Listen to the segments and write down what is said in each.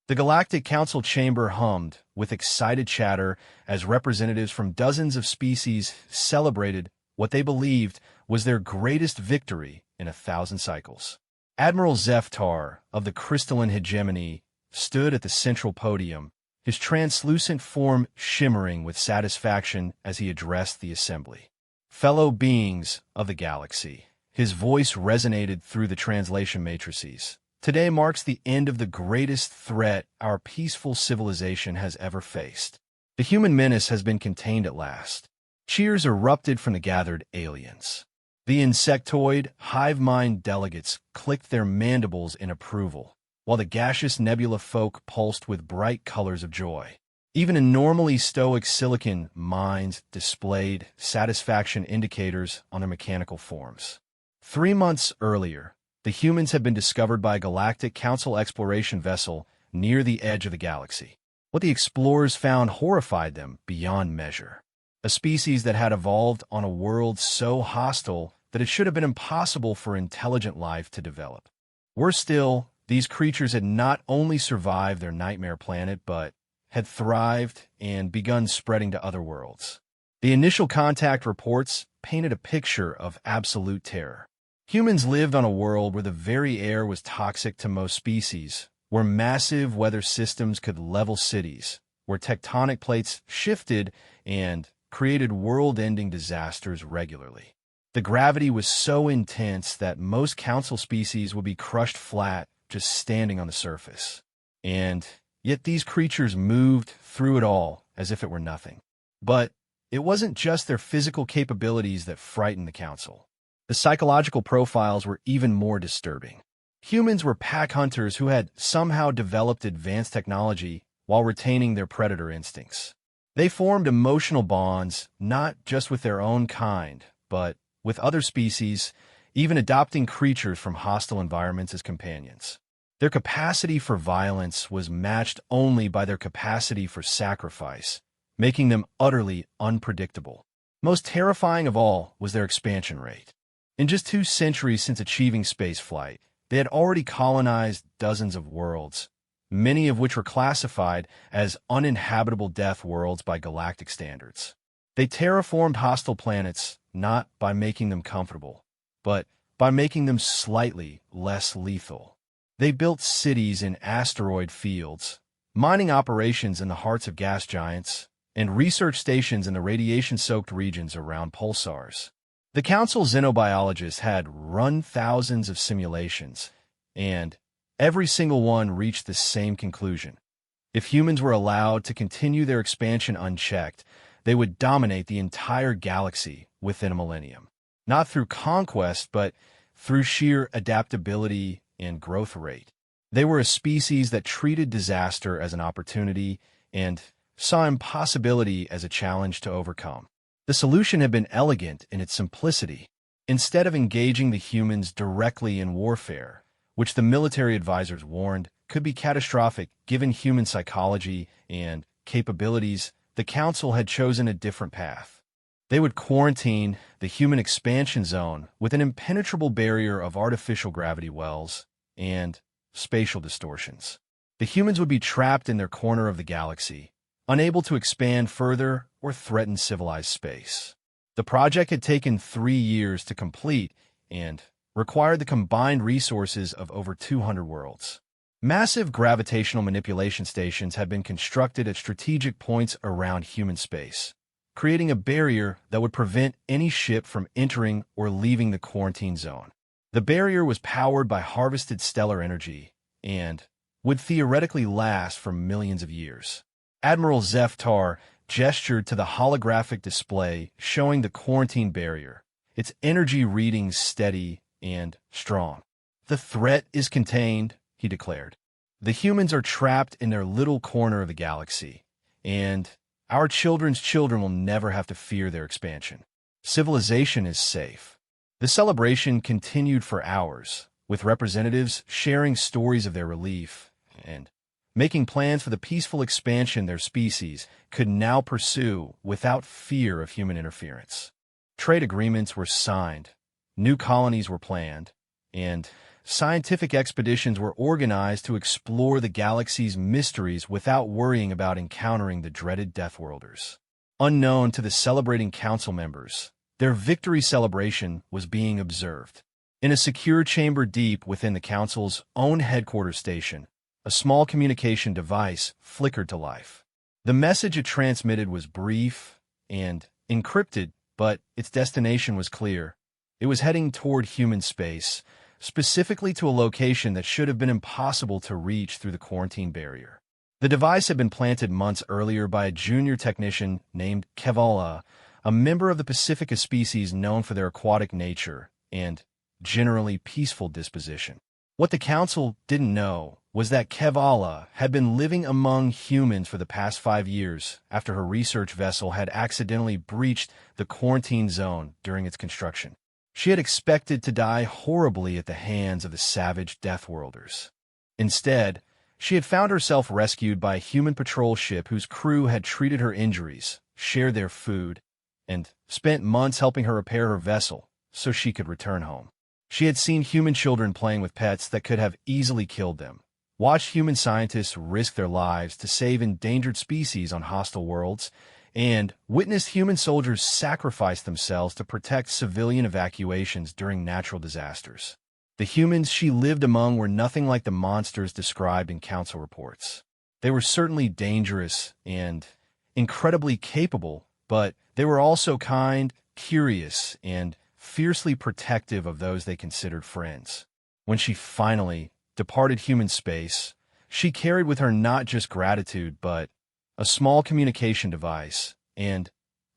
The Galactic Council chamber hummed with excited chatter as representatives from dozens of species celebrated what they believed was their greatest victory in 1,000 cycles. Admiral Zeftar of the Crystalline Hegemony stood at the central podium, his translucent form shimmering with satisfaction as he addressed the assembly. Fellow beings of the galaxy, his voice resonated through the translation matrices. Today marks the end of the greatest threat our peaceful civilization has ever faced. The human menace has been contained at last. Cheers erupted from the gathered aliens. The insectoid, hive-mind delegates clicked their mandibles in approval, while the gaseous nebula folk pulsed with bright colors of joy. Even in normally stoic silicon minds displayed satisfaction indicators on their mechanical forms. 3 months earlier, the humans had been discovered by a Galactic Council exploration vessel near the edge of the galaxy. What the explorers found horrified them beyond measure. A species that had evolved on a world so hostile that it should have been impossible for intelligent life to develop. Worse still, these creatures had not only survived their nightmare planet, but had thrived and begun spreading to other worlds. The initial contact reports painted a picture of absolute terror. Humans lived on a world where the very air was toxic to most species, where massive weather systems could level cities, where tectonic plates shifted and created world-ending disasters regularly. The gravity was so intense that most council species would be crushed flat just standing on the surface. And yet these creatures moved through it all as if it were nothing. But it wasn't just their physical capabilities that frightened the council. The psychological profiles were even more disturbing. Humans were pack hunters who had somehow developed advanced technology while retaining their predator instincts. They formed emotional bonds not just with their own kind, but with other species, even adopting creatures from hostile environments as companions. Their capacity for violence was matched only by their capacity for sacrifice, making them utterly unpredictable. Most terrifying of all was their expansion rate. In just 2 centuries since achieving spaceflight, they had already colonized dozens of worlds, many of which were classified as uninhabitable death worlds by galactic standards. They terraformed hostile planets not by making them comfortable, but by making them slightly less lethal. They built cities in asteroid fields, mining operations in the hearts of gas giants, and research stations in the radiation-soaked regions around pulsars. The Council xenobiologists had run thousands of simulations, and every single one reached the same conclusion. If humans were allowed to continue their expansion unchecked, they would dominate the entire galaxy within a millennium. Not through conquest, but through sheer adaptability and growth rate. They were a species that treated disaster as an opportunity and saw impossibility as a challenge to overcome. The solution had been elegant in its simplicity. Instead of engaging the humans directly in warfare, which the military advisors warned could be catastrophic given human psychology and capabilities, the Council had chosen a different path. They would quarantine the human expansion zone with an impenetrable barrier of artificial gravity wells and spatial distortions. The humans would be trapped in their corner of the galaxy, unable to expand further or threaten civilized space. The project had taken 3 years to complete and required the combined resources of over 200 worlds. Massive gravitational manipulation stations had been constructed at strategic points around human space, creating a barrier that would prevent any ship from entering or leaving the quarantine zone. The barrier was powered by harvested stellar energy and would theoretically last for millions of years. Admiral Zeftar gestured to the holographic display showing the quarantine barrier, its energy readings steady and strong. "The threat is contained," he declared. "The humans are trapped in their little corner of the galaxy, and our children's children will never have to fear their expansion. Civilization is safe." The celebration continued for hours, with representatives sharing stories of their relief and making plans for the peaceful expansion their species could now pursue without fear of human interference. Trade agreements were signed, new colonies were planned, and scientific expeditions were organized to explore the galaxy's mysteries without worrying about encountering the dreaded Deathworlders. Unknown to the celebrating council members, their victory celebration was being observed. In a secure chamber deep within the council's own headquarters station, a small communication device flickered to life. The message it transmitted was brief and encrypted, but its destination was clear. It was heading toward human space, specifically to a location that should have been impossible to reach through the quarantine barrier. The device had been planted months earlier by a junior technician named HFY, a member of the Pacifica species known for their aquatic nature and generally peaceful disposition. What the council didn't know was that HFY had been living among humans for the past 5 years after her research vessel had accidentally breached the quarantine zone during its construction. She had expected to die horribly at the hands of the savage Deathworlders. Instead, she had found herself rescued by a human patrol ship whose crew had treated her injuries, shared their food, and spent months helping her repair her vessel so she could return home. She had seen human children playing with pets that could have easily killed them, watched human scientists risk their lives to save endangered species on hostile worlds, and witnessed human soldiers sacrifice themselves to protect civilian evacuations during natural disasters. The humans she lived among were nothing like the monsters described in council reports. They were certainly dangerous and incredibly capable, but they were also kind, curious, and fiercely protective of those they considered friends. When she finally departed human space, she carried with her not just gratitude, but a small communication device and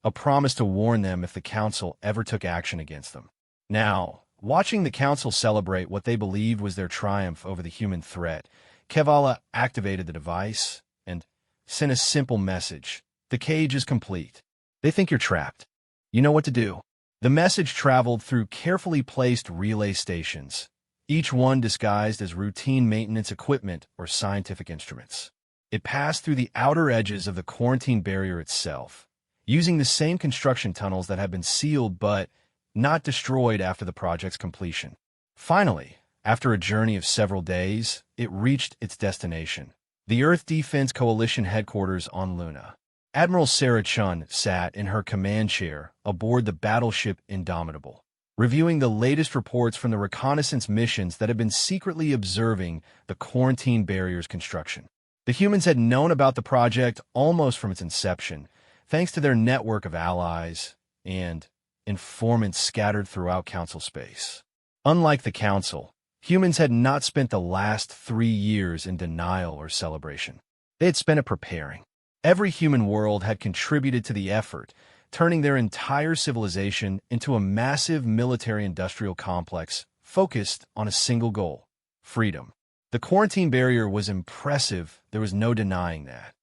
a promise to warn them if the council ever took action against them. Now, watching the council celebrate what they believed was their triumph over the human threat, HFY activated the device and sent a simple message. The cage is complete. They think you're trapped. You know what to do. The message traveled through carefully placed relay stations, each one disguised as routine maintenance equipment or scientific instruments. It passed through the outer edges of the quarantine barrier itself, using the same construction tunnels that had been sealed but not destroyed after the project's completion. Finally, after a journey of several days, it reached its destination, the Earth Defense Coalition headquarters on Luna. Admiral Sarah Chun sat in her command chair aboard the battleship Indomitable, reviewing the latest reports from the reconnaissance missions that had been secretly observing the quarantine barrier's construction. The humans had known about the project almost from its inception, thanks to their network of allies and informants scattered throughout Council space. Unlike the Council, humans had not spent the last 3 years in denial or celebration. They had spent it preparing. Every human world had contributed to the effort, turning their entire civilization into a massive military-industrial complex focused on a single goal: freedom. The quarantine barrier was impressive, there was no denying that.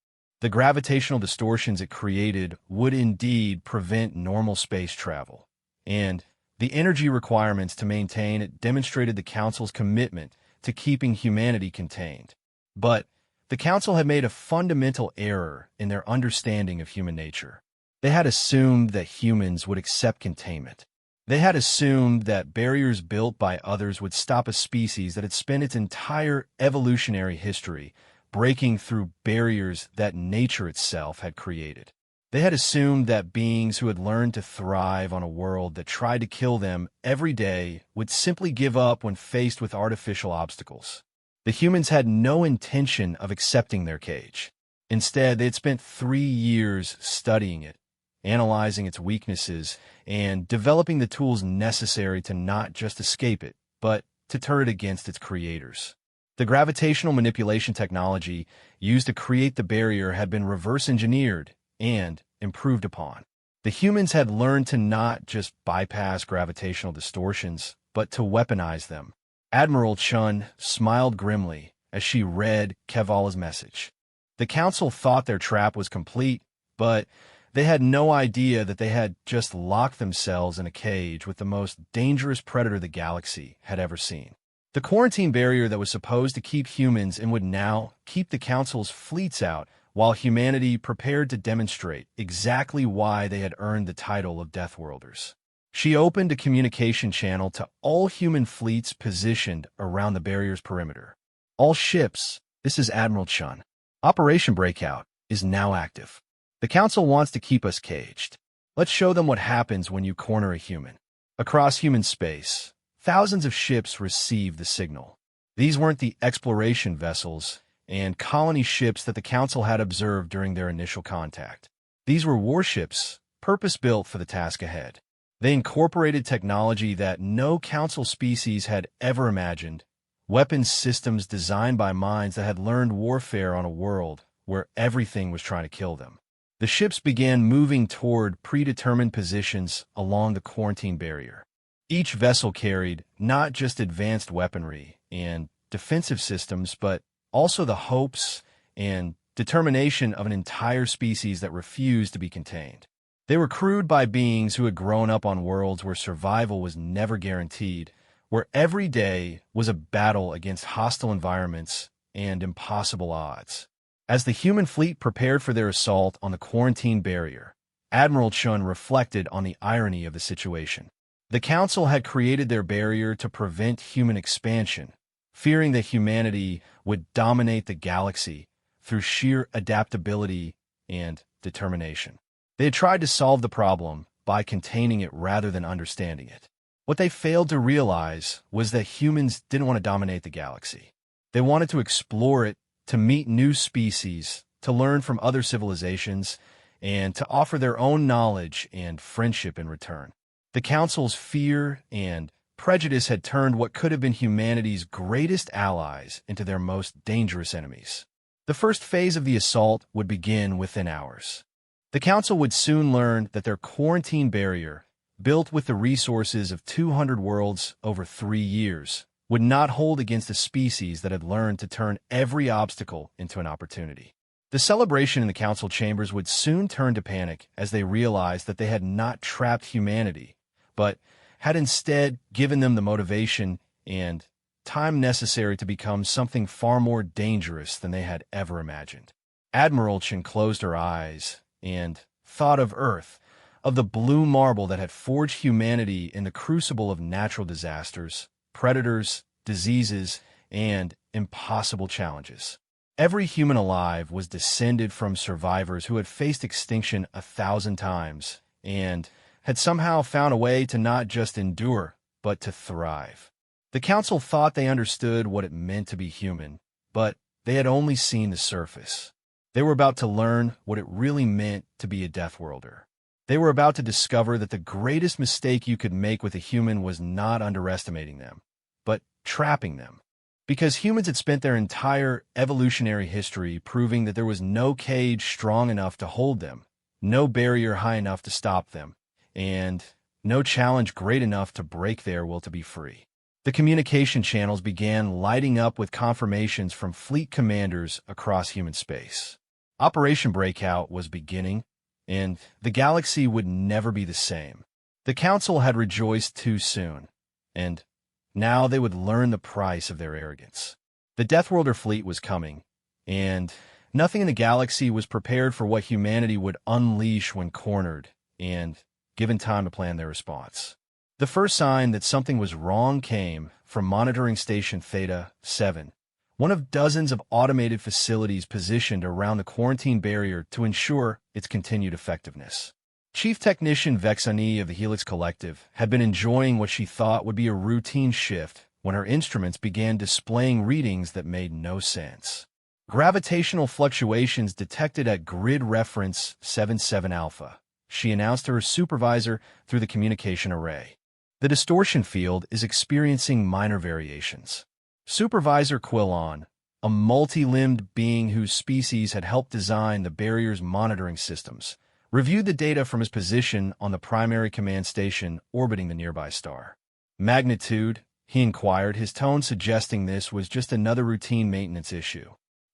The gravitational distortions it created would indeed prevent normal space travel, and the energy requirements to maintain it demonstrated the Council's commitment to keeping humanity contained. But the Council had made a fundamental error in their understanding of human nature. They had assumed that humans would accept containment. They had assumed that barriers built by others would stop a species that had spent its entire evolutionary history breaking through barriers that nature itself had created. They had assumed that beings who had learned to thrive on a world that tried to kill them every day would simply give up when faced with artificial obstacles. The humans had no intention of accepting their cage. Instead, they had spent 3 years studying it, analyzing its weaknesses, and developing the tools necessary to not just escape it, but to turn it against its creators. The gravitational manipulation technology used to create the barrier had been reverse-engineered and improved upon. The humans had learned to not just bypass gravitational distortions, but to weaponize them. Admiral Chun smiled grimly as she read HFY's message. The Council thought their trap was complete, but they had no idea that they had just locked themselves in a cage with the most dangerous predator the galaxy had ever seen. The quarantine barrier that was supposed to keep humans in would now keep the Council's fleets out while humanity prepared to demonstrate exactly why they had earned the title of Deathworlders. She opened a communication channel to all human fleets positioned around the barrier's perimeter. All ships, this is Admiral Chun. Operation Breakout is now active. The Council wants to keep us caged. Let's show them what happens when you corner a human. Across human space, thousands of ships received the signal. These weren't the exploration vessels and colony ships that the Council had observed during their initial contact. These were warships, purpose-built for the task ahead. They incorporated technology that no Council species had ever imagined, weapons systems designed by minds that had learned warfare on a world where everything was trying to kill them. The ships began moving toward predetermined positions along the quarantine barrier. Each vessel carried not just advanced weaponry and defensive systems, but also the hopes and determination of an entire species that refused to be contained. They were crewed by beings who had grown up on worlds where survival was never guaranteed, where every day was a battle against hostile environments and impossible odds. As the human fleet prepared for their assault on the quarantine barrier, Admiral Chun reflected on the irony of the situation. The Council had created their barrier to prevent human expansion, fearing that humanity would dominate the galaxy through sheer adaptability and determination. They had tried to solve the problem by containing it rather than understanding it. What they failed to realize was that humans didn't want to dominate the galaxy. They wanted to explore it, to meet new species, to learn from other civilizations, and to offer their own knowledge and friendship in return. The Council's fear and prejudice had turned what could have been humanity's greatest allies into their most dangerous enemies. The first phase of the assault would begin within hours. The Council would soon learn that their quarantine barrier, built with the resources of 200 worlds over 3 years, would not hold against a species that had learned to turn every obstacle into an opportunity. The celebration in the Council chambers would soon turn to panic as they realized that they had not trapped humanity, but had instead given them the motivation and time necessary to become something far more dangerous than they had ever imagined. Admiral Chun closed her eyes and thought of Earth, of the blue marble that had forged humanity in the crucible of natural disasters, predators, diseases, and impossible challenges. Every human alive was descended from survivors who had faced extinction 1,000 times and had somehow found a way to not just endure, but to thrive. The Council thought they understood what it meant to be human, but they had only seen the surface. They were about to learn what it really meant to be a Deathworlder. They were about to discover that the greatest mistake you could make with a human was not underestimating them, but trapping them. Because humans had spent their entire evolutionary history proving that there was no cage strong enough to hold them, no barrier high enough to stop them, and no challenge great enough to break their will to be free. The communication channels began lighting up with confirmations from fleet commanders across human space. Operation Breakout was beginning, and the galaxy would never be the same. The Council had rejoiced too soon, and now they would learn the price of their arrogance. The Deathworlder fleet was coming, and nothing in the galaxy was prepared for what humanity would unleash when cornered and given time to plan their response. The first sign that something was wrong came from monitoring station Theta 7, one of dozens of automated facilities positioned around the quarantine barrier to ensure its continued effectiveness. Chief Technician Vexani of the Helix Collective had been enjoying what she thought would be a routine shift when her instruments began displaying readings that made no sense. Gravitational fluctuations detected at grid reference 77 Alpha, she announced to her supervisor through the communication array. The distortion field is experiencing minor variations. Supervisor Quillon, a multi-limbed being whose species had helped design the barrier's monitoring systems, reviewed the data from his position on the primary command station orbiting the nearby star. Magnitude, he inquired, his tone suggesting this was just another routine maintenance issue.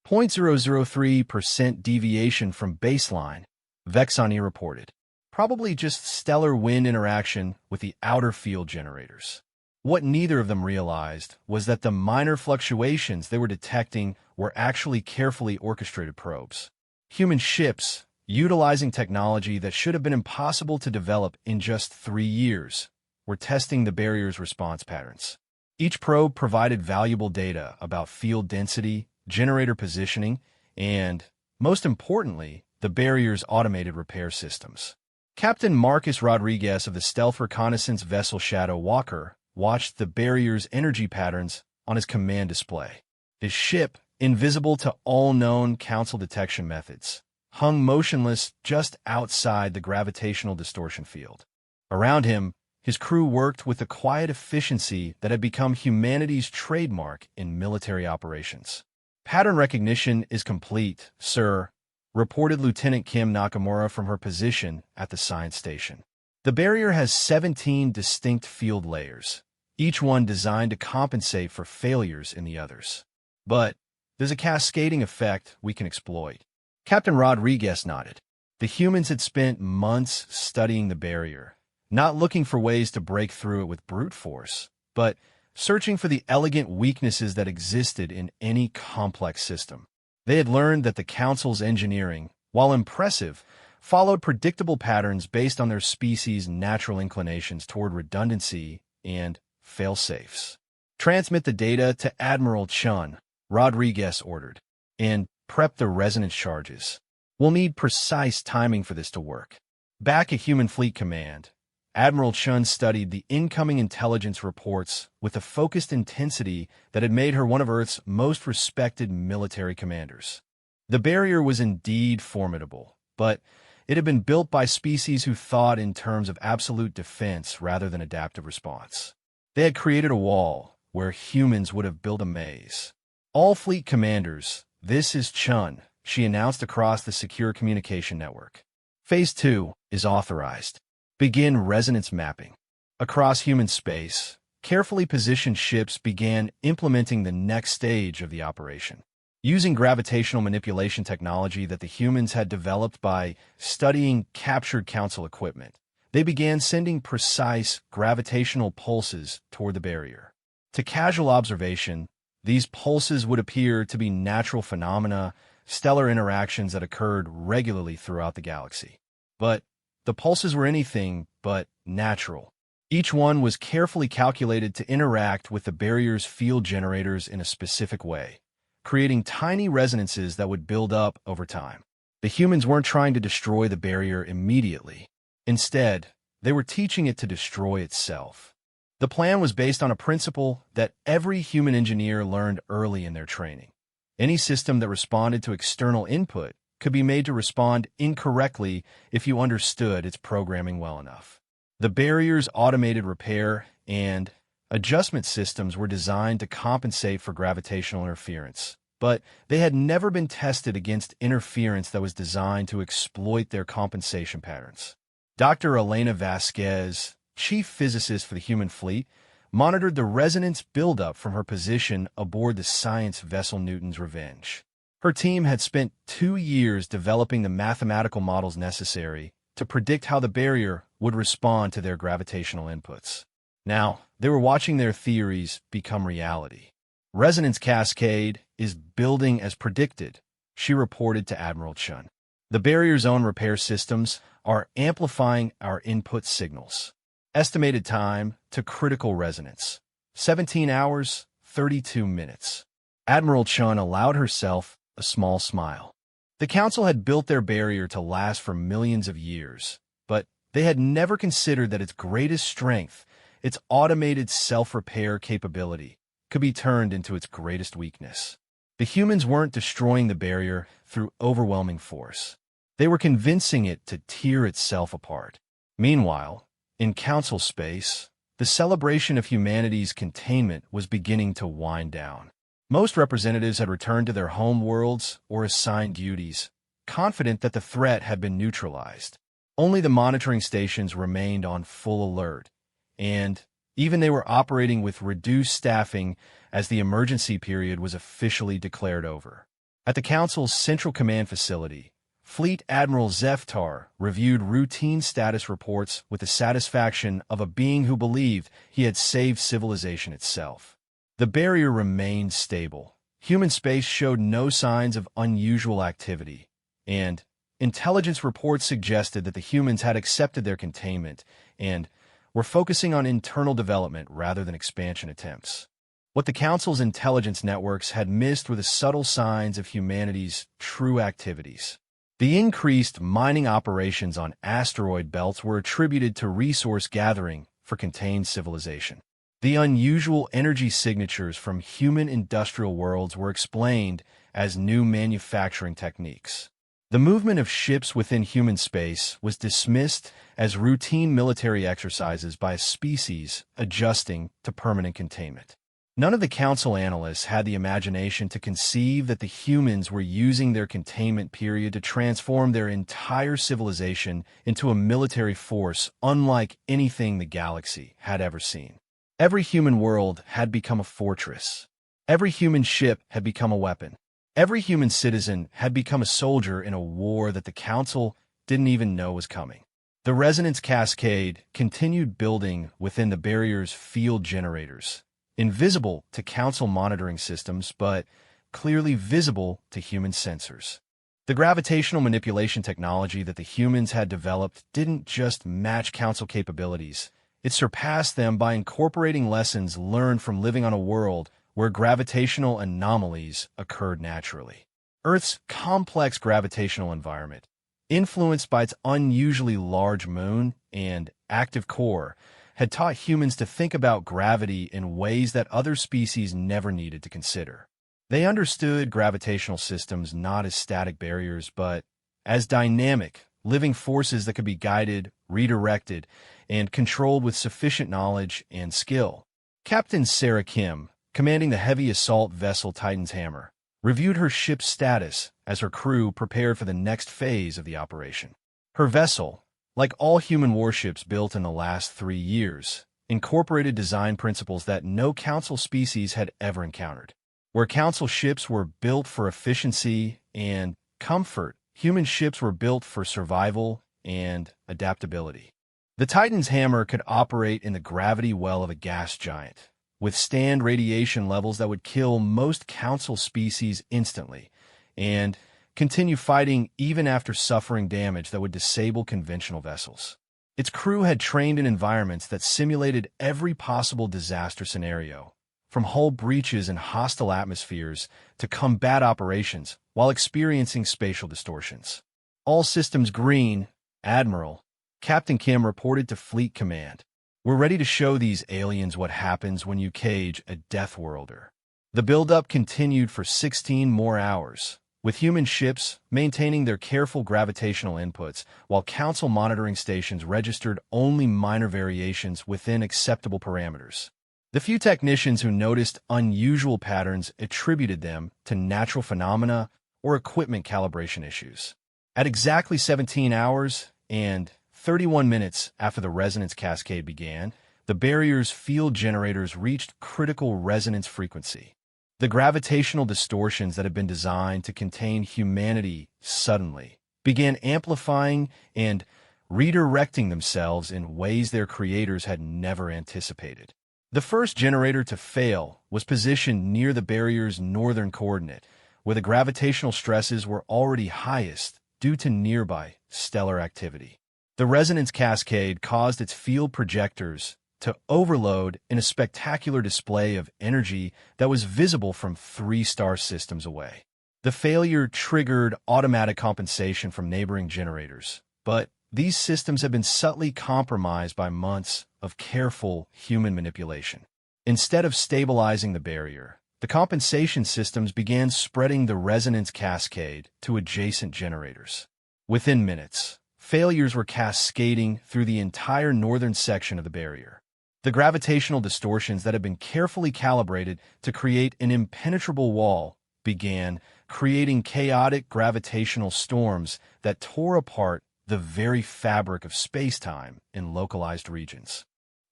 0.003% deviation from baseline, Vexani reported. Probably just stellar wind interaction with the outer field generators. What neither of them realized was that the minor fluctuations they were detecting were actually carefully orchestrated probes. Human ships, utilizing technology that should have been impossible to develop in just 3 years, were testing the barrier's response patterns. Each probe provided valuable data about field density, generator positioning, and, most importantly, the barrier's automated repair systems. Captain Marcus Rodriguez of the stealth reconnaissance vessel Shadow Walker watched the barrier's energy patterns on his command display. His ship, invisible to all known council detection methods, hung motionless just outside the gravitational distortion field. Around him, his crew worked with the quiet efficiency that had become humanity's trademark in military operations. "Pattern recognition is complete, sir," reported Lieutenant Kim Nakamura from her position at the science station. The barrier has 17 distinct field layers, each one designed to compensate for failures in the others. But there's a cascading effect we can exploit. Captain Rodriguez nodded. The humans had spent months studying the barrier, not looking for ways to break through it with brute force, but searching for the elegant weaknesses that existed in any complex system. They had learned that the Council's engineering, while impressive, followed predictable patterns based on their species' natural inclinations toward redundancy and fail-safes. "Transmit the data to Admiral Chun," Rodriguez ordered, "and prep the resonance charges. We'll need precise timing for this to work." Back at Human Fleet Command, Admiral Chun studied the incoming intelligence reports with a focused intensity that had made her one of Earth's most respected military commanders. The barrier was indeed formidable, but it had been built by species who thought in terms of absolute defense rather than adaptive response. They had created a wall where humans would have built a maze. "All fleet commanders, this is Chun," she announced across the secure communication network. "Phase 2 is authorized. Begin resonance mapping." Across human space, carefully positioned ships began implementing the next stage of the operation. Using gravitational manipulation technology that the humans had developed by studying captured Council equipment, they began sending precise gravitational pulses toward the barrier. To casual observation, these pulses would appear to be natural phenomena, stellar interactions that occurred regularly throughout the galaxy. But the pulses were anything but natural. Each one was carefully calculated to interact with the barrier's field generators in a specific way, creating tiny resonances that would build up over time. The humans weren't trying to destroy the barrier immediately. Instead, they were teaching it to destroy itself. The plan was based on a principle that every human engineer learned early in their training. Any system that responded to external input could be made to respond incorrectly if you understood its programming well enough. The barrier's automated repair and adjustment systems were designed to compensate for gravitational interference, but they had never been tested against interference that was designed to exploit their compensation patterns. Dr. Elena Vasquez, chief physicist for the human fleet, monitored the resonance buildup from her position aboard the science vessel Newton's Revenge. Her team had spent 2 years developing the mathematical models necessary to predict how the barrier would respond to their gravitational inputs. Now, they were watching their theories become reality. "Resonance cascade is building as predicted," she reported to Admiral Chun. "The barrier's own repair systems are amplifying our input signals. Estimated time to critical resonance: 17 hours, 32 minutes. Admiral Chun allowed herself a small smile. The Council had built their barrier to last for millions of years, but they had never considered that its greatest strength, its automated self-repair capability, could be turned into its greatest weakness. The humans weren't destroying the barrier through overwhelming force. They were convincing it to tear itself apart. Meanwhile, in Council space, the celebration of humanity's containment was beginning to wind down. Most representatives had returned to their home worlds or assigned duties, confident that the threat had been neutralized. Only the monitoring stations remained on full alert, and even they were operating with reduced staffing as the emergency period was officially declared over. At the Council's Central Command facility, Fleet Admiral Zeftar reviewed routine status reports with the satisfaction of a being who believed he had saved civilization itself. The barrier remained stable. Human space showed no signs of unusual activity, and, intelligence reports suggested that the humans had accepted their containment and were focusing on internal development rather than expansion attempts. What the Council's intelligence networks had missed were the subtle signs of humanity's true activities. The increased mining operations on asteroid belts were attributed to resource gathering for contained civilization. The unusual energy signatures from human industrial worlds were explained as new manufacturing techniques. The movement of ships within human space was dismissed as routine military exercises by a species adjusting to permanent containment. None of the Council analysts had the imagination to conceive that the humans were using their containment period to transform their entire civilization into a military force unlike anything the galaxy had ever seen. Every human world had become a fortress. Every human ship had become a weapon. Every human citizen had become a soldier in a war that the Council didn't even know was coming. The resonance cascade continued building within the barrier's field generators, invisible to Council monitoring systems, but clearly visible to human sensors. The gravitational manipulation technology that the humans had developed didn't just match Council capabilities. It surpassed them by incorporating lessons learned from living on a world where gravitational anomalies occurred naturally. Earth's complex gravitational environment, influenced by its unusually large moon and active core, had taught humans to think about gravity in ways that other species never needed to consider. They understood gravitational systems not as static barriers, but as dynamic, living forces that could be guided, redirected, and controlled with sufficient knowledge and skill. Captain Sarah Kim, commanding the heavy assault vessel Titan's Hammer, reviewed her ship's status as her crew prepared for the next phase of the operation. Her vessel, like all human warships built in the last 3 years, incorporated design principles that no Council species had ever encountered. Where Council ships were built for efficiency and comfort, human ships were built for survival and adaptability. The Titan's Hammer could operate in the gravity well of a gas giant, withstand radiation levels that would kill most Council species instantly, and continue fighting even after suffering damage that would disable conventional vessels. Its crew had trained in environments that simulated every possible disaster scenario, from hull breaches and hostile atmospheres to combat operations while experiencing spatial distortions. All systems green, Admiral. Captain Kim reported to Fleet Command. We're ready to show these aliens what happens when you cage a Deathworlder. The buildup continued for 16 more hours, with human ships maintaining their careful gravitational inputs while Council monitoring stations registered only minor variations within acceptable parameters. The few technicians who noticed unusual patterns attributed them to natural phenomena or equipment calibration issues. At exactly 17 hours and 31 minutes after the resonance cascade began, the barrier's field generators reached critical resonance frequency. The gravitational distortions that had been designed to contain humanity suddenly began amplifying and redirecting themselves in ways their creators had never anticipated. The first generator to fail was positioned near the barrier's northern coordinate, where the gravitational stresses were already highest due to nearby stellar activity. The resonance cascade caused its field projectors to overload in a spectacular display of energy that was visible from 3 star systems away. The failure triggered automatic compensation from neighboring generators, but these systems had been subtly compromised by months of careful human manipulation. Instead of stabilizing the barrier, the compensation systems began spreading the resonance cascade to adjacent generators. Within minutes, failures were cascading through the entire northern section of the barrier. The gravitational distortions that had been carefully calibrated to create an impenetrable wall began creating chaotic gravitational storms that tore apart the very fabric of space-time in localized regions.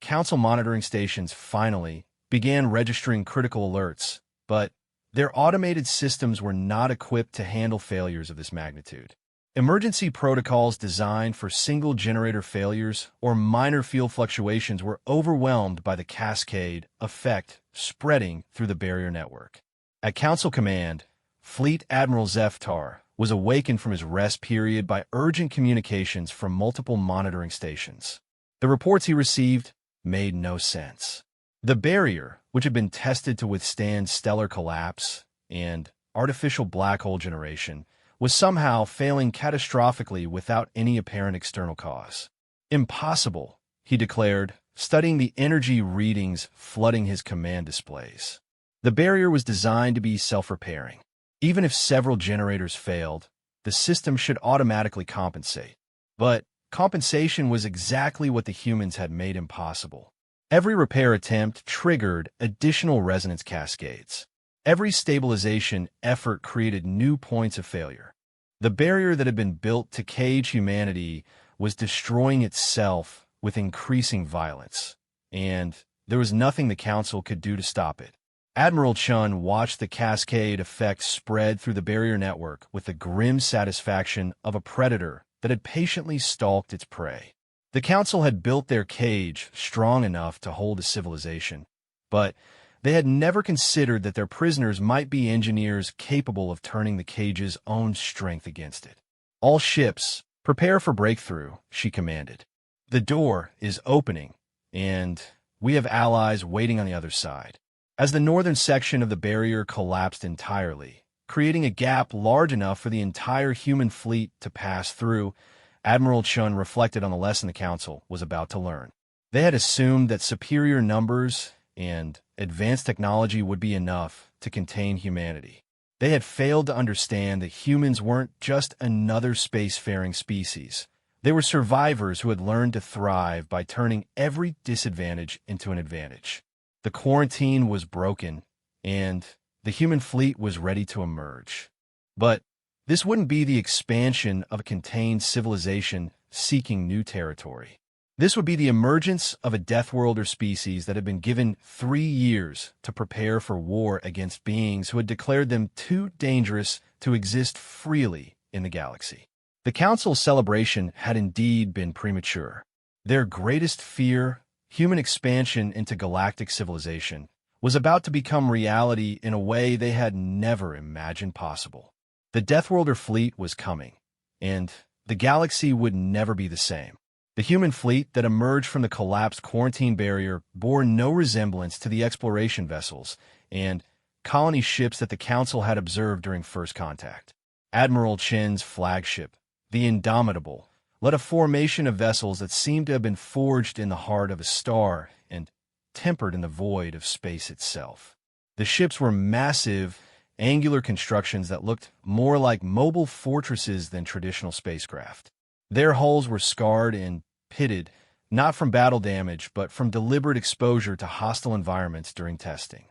Council monitoring stations finally began registering critical alerts, but their automated systems were not equipped to handle failures of this magnitude. Emergency protocols designed for single generator failures or minor field fluctuations were overwhelmed by the cascade effect spreading through the barrier network. At Council Command, Fleet Admiral Zeftar was awakened from his rest period by urgent communications from multiple monitoring stations. The reports he received made no sense. The barrier, which had been tested to withstand stellar collapse and artificial black hole generation, was somehow failing catastrophically without any apparent external cause. Impossible, he declared, studying the energy readings flooding his command displays. The barrier was designed to be self-repairing. Even if several generators failed, the system should automatically compensate. But compensation was exactly what the humans had made impossible. Every repair attempt triggered additional resonance cascades. Every stabilization effort created new points of failure. The barrier that had been built to cage humanity was destroying itself with increasing violence, and there was nothing the Council could do to stop it. Admiral Chun watched the cascade effect spread through the barrier network with the grim satisfaction of a predator that had patiently stalked its prey. The Council had built their cage strong enough to hold a civilization, but they had never considered that their prisoners might be engineers capable of turning the cage's own strength against it. "All ships, prepare for breakthrough," she commanded. "The door is opening, and we have allies waiting on the other side." As the northern section of the barrier collapsed entirely, creating a gap large enough for the entire human fleet to pass through, Admiral Chun reflected on the lesson the Council was about to learn. They had assumed that superior numbers and advanced technology would be enough to contain humanity. They had failed to understand that humans weren't just another spacefaring species. They were survivors who had learned to thrive by turning every disadvantage into an advantage. The quarantine was broken, and the human fleet was ready to emerge. But this wouldn't be the expansion of a contained civilization seeking new territory. This would be the emergence of a Deathworlder species that had been given 3 years to prepare for war against beings who had declared them too dangerous to exist freely in the galaxy. The Council's celebration had indeed been premature. Their greatest fear, human expansion into galactic civilization, was about to become reality in a way they had never imagined possible. The Deathworlder fleet was coming, and the galaxy would never be the same. The human fleet that emerged from the collapsed quarantine barrier bore no resemblance to the exploration vessels and colony ships that the Council had observed during first contact. Admiral Chen's flagship, the Indomitable, led a formation of vessels that seemed to have been forged in the heart of a star and tempered in the void of space itself. The ships were massive, angular constructions that looked more like mobile fortresses than traditional spacecraft. Their hulls were scarred and pitted, not from battle damage, but from deliberate exposure to hostile environments during testing.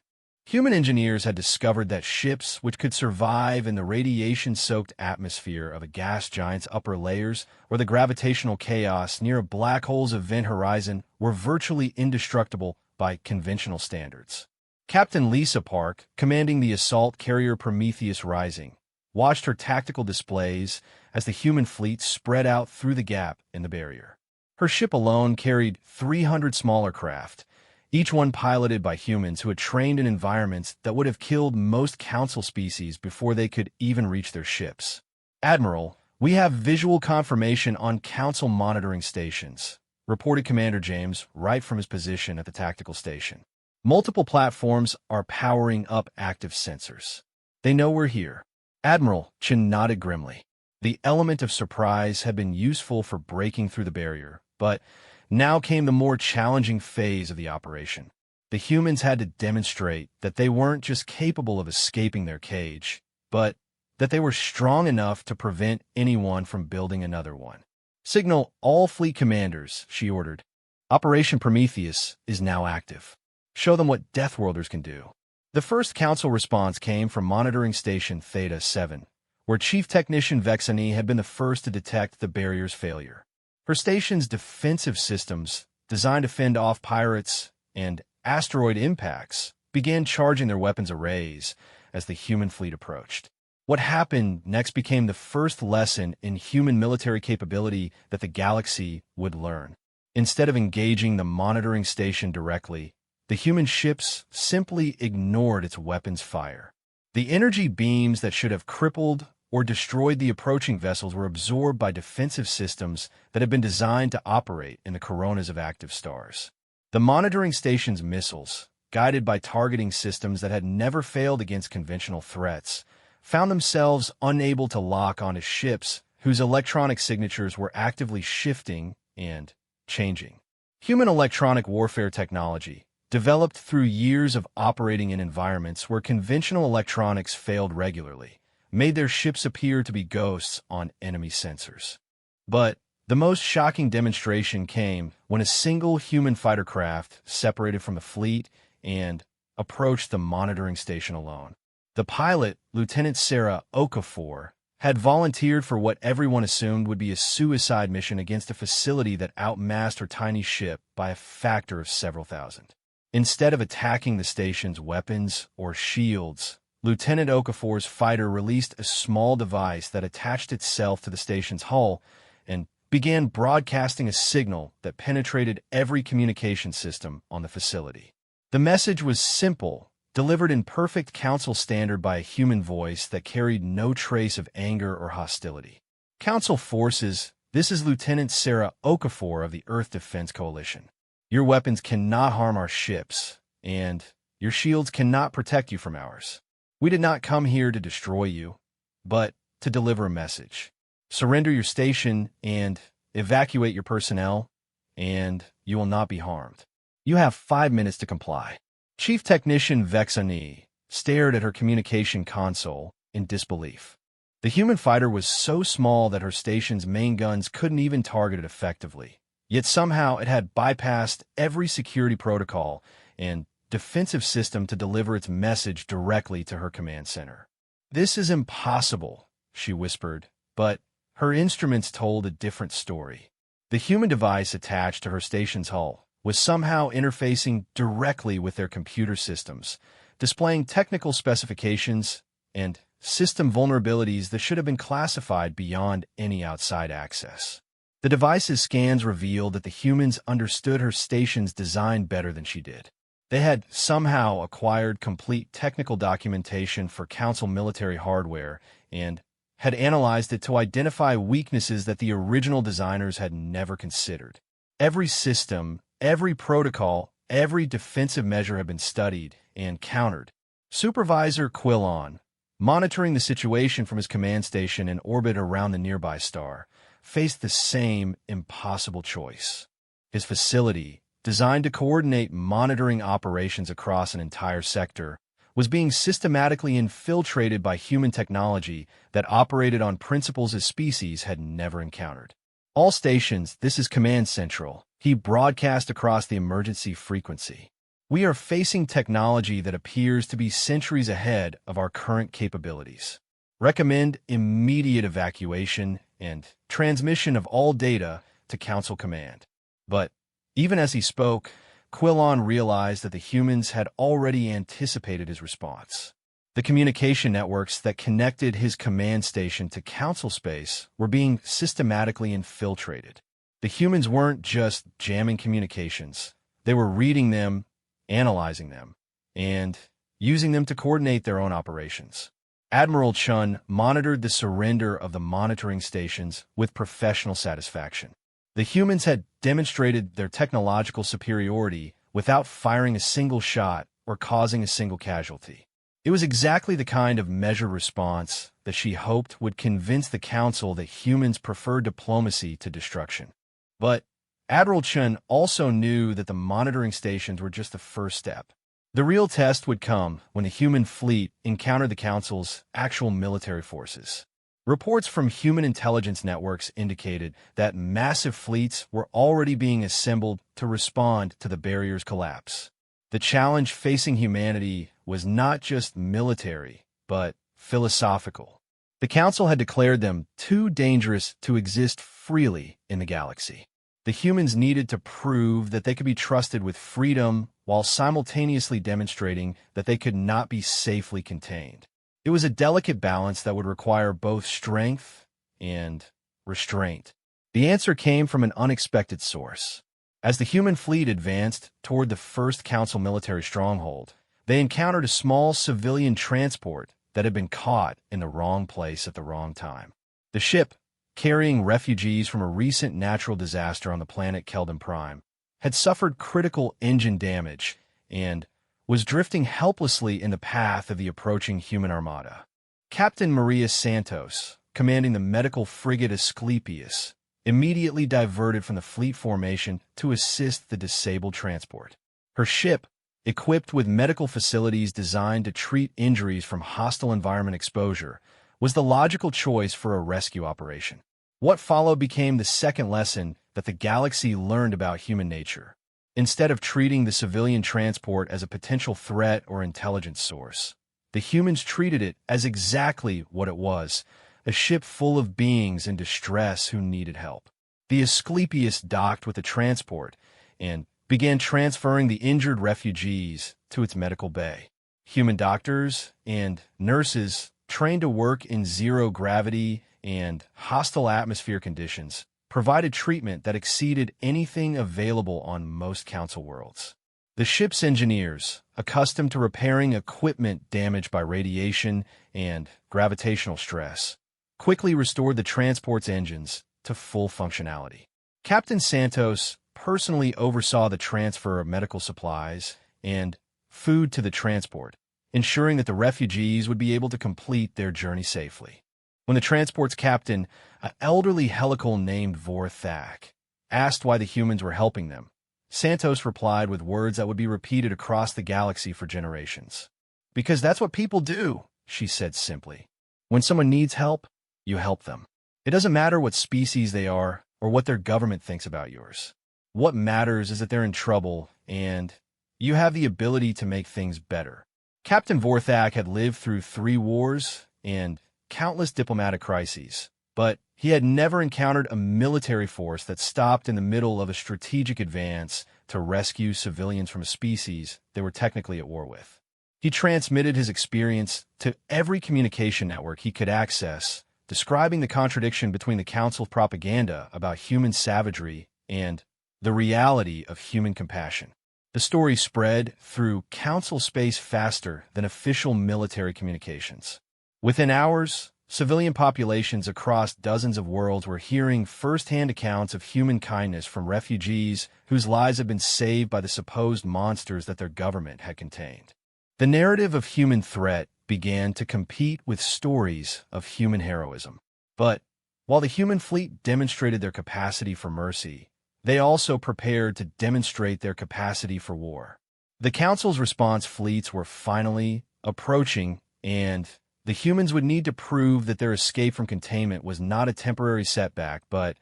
Human engineers had discovered that ships which could survive in the radiation-soaked atmosphere of a gas giant's upper layers or the gravitational chaos near a black hole's event horizon were virtually indestructible by conventional standards. Captain Lisa Park, commanding the assault carrier Prometheus Rising, watched her tactical displays as the human fleet spread out through the gap in the barrier. Her ship alone carried 300 smaller craft, each one piloted by humans who had trained in environments that would have killed most Council species before they could even reach their ships. "Admiral, we have visual confirmation on Council monitoring stations," reported Commander James right from his position at the tactical station. "Multiple platforms are powering up active sensors. They know we're here." Admiral Chen nodded grimly. The element of surprise had been useful for breaking through the barrier, but now came the more challenging phase of the operation. The humans had to demonstrate that they weren't just capable of escaping their cage, but that they were strong enough to prevent anyone from building another one. "Signal all fleet commanders," she ordered. "Operation Prometheus is now active. Show them what Deathworlders can do." The first Council response came from monitoring station Theta 7, where Chief Technician Vexani had been the first to detect the barrier's failure. Her station's defensive systems, designed to fend off pirates and asteroid impacts, began charging their weapons arrays as the human fleet approached. What happened next became the first lesson in human military capability that the galaxy would learn. Instead of engaging the monitoring station directly, the human ships simply ignored its weapons fire. The energy beams that should have crippled or destroyed the approaching vessels were absorbed by defensive systems that had been designed to operate in the coronas of active stars. The monitoring station's missiles, guided by targeting systems that had never failed against conventional threats, found themselves unable to lock onto ships whose electronic signatures were actively shifting and changing. Human electronic warfare technology, developed through years of operating in environments where conventional electronics failed regularly, made their ships appear to be ghosts on enemy sensors. But the most shocking demonstration came when a single human fighter craft separated from the fleet and approached the monitoring station alone. The pilot, Lieutenant Sarah Okafor, had volunteered for what everyone assumed would be a suicide mission against a facility that outmassed her tiny ship by a factor of several thousand. Instead of attacking the station's weapons or shields, Lieutenant Okafor's fighter released a small device that attached itself to the station's hull and began broadcasting a signal that penetrated every communication system on the facility. The message was simple, delivered in perfect council standard by a human voice that carried no trace of anger or hostility. Council forces, this is Lieutenant Sarah Okafor of the Earth Defense Coalition. Your weapons cannot harm our ships, and your shields cannot protect you from ours. We did not come here to destroy you, but to deliver a message. Surrender your station and evacuate your personnel, and you will not be harmed. You have 5 minutes to comply. Chief Technician Vexani stared at her communication console in disbelief. The human fighter was so small that her station's main guns couldn't even target it effectively. Yet somehow it had bypassed every security protocol and defensive system to deliver its message directly to her command center. "This is impossible," she whispered, but her instruments told a different story. The human device attached to her station's hull was somehow interfacing directly with their computer systems, displaying technical specifications and system vulnerabilities that should have been classified beyond any outside access. The device's scans revealed that the humans understood her station's design better than she did. They had somehow acquired complete technical documentation for Council military hardware and had analyzed it to identify weaknesses that the original designers had never considered. Every system, every protocol, every defensive measure had been studied and countered. Supervisor Quillon, monitoring the situation from his command station in orbit around the nearby star, faced the same impossible choice. His facility, designed to coordinate monitoring operations across an entire sector, was being systematically infiltrated by human technology that operated on principles his species had never encountered. "All stations, this is Command Central," he broadcast across the emergency frequency. "We are facing technology that appears to be centuries ahead of our current capabilities. Recommend immediate evacuation and transmission of all data to Council Command." But even as he spoke, Quillon realized that the humans had already anticipated his response. The communication networks that connected his command station to Council space were being systematically infiltrated. The humans weren't just jamming communications. They were reading them, analyzing them, and using them to coordinate their own operations. Admiral Chun monitored the surrender of the monitoring stations with professional satisfaction. The humans had demonstrated their technological superiority without firing a single shot or causing a single casualty. It was exactly the kind of measured response that she hoped would convince the Council that humans prefer diplomacy to destruction. But Admiral Chun also knew that the monitoring stations were just the first step. The real test would come when the human fleet encountered the Council's actual military forces. Reports from human intelligence networks indicated that massive fleets were already being assembled to respond to the barrier's collapse. The challenge facing humanity was not just military, but philosophical. The Council had declared them too dangerous to exist freely in the galaxy. The humans needed to prove that they could be trusted with freedom while simultaneously demonstrating that they could not be safely contained. It was a delicate balance that would require both strength and restraint. The answer came from an unexpected source. As the human fleet advanced toward the first Council military stronghold, they encountered a small civilian transport that had been caught in the wrong place at the wrong time. The ship, carrying refugees from a recent natural disaster on the planet Keldon Prime, had suffered critical engine damage and was drifting helplessly in the path of the approaching human armada. Captain Maria Santos, commanding the medical frigate Asclepius, immediately diverted from the fleet formation to assist the disabled transport. Her ship, equipped with medical facilities designed to treat injuries from hostile environment exposure, was the logical choice for a rescue operation. What followed became the second lesson that the galaxy learned about human nature. Instead of treating the civilian transport as a potential threat or intelligence source, the humans treated it as exactly what it was, a ship full of beings in distress who needed help. The Asclepius docked with the transport and began transferring the injured refugees to its medical bay. Human doctors and nurses, trained to work in zero-gravity and hostile atmosphere conditions, provided treatment that exceeded anything available on most Council worlds. The ship's engineers, accustomed to repairing equipment damaged by radiation and gravitational stress, quickly restored the transport's engines to full functionality. Captain Santos personally oversaw the transfer of medical supplies and food to the transport, ensuring that the refugees would be able to complete their journey safely. When the transport's captain, an elderly helical named Vorthak, asked why the humans were helping them, Santos replied with words that would be repeated across the galaxy for generations. "Because that's what people do," she said simply. "When someone needs help, you help them. It doesn't matter what species they are or what their government thinks about yours. What matters is that they're in trouble and you have the ability to make things better." Captain Vorthak had lived through 3 wars and countless diplomatic crises, but he had never encountered a military force that stopped in the middle of a strategic advance to rescue civilians from a species they were technically at war with. He transmitted his experience to every communication network he could access, describing the contradiction between the Council's propaganda about human savagery and the reality of human compassion. The story spread through Council space faster than official military communications. Within hours, civilian populations across dozens of worlds were hearing first-hand accounts of human kindness from refugees whose lives had been saved by the supposed monsters that their government had contained. The narrative of human threat began to compete with stories of human heroism. But while the human fleet demonstrated their capacity for mercy, they also prepared to demonstrate their capacity for war. The Council's response fleets were finally approaching, and the humans would need to prove that their escape from containment was not a temporary setback, but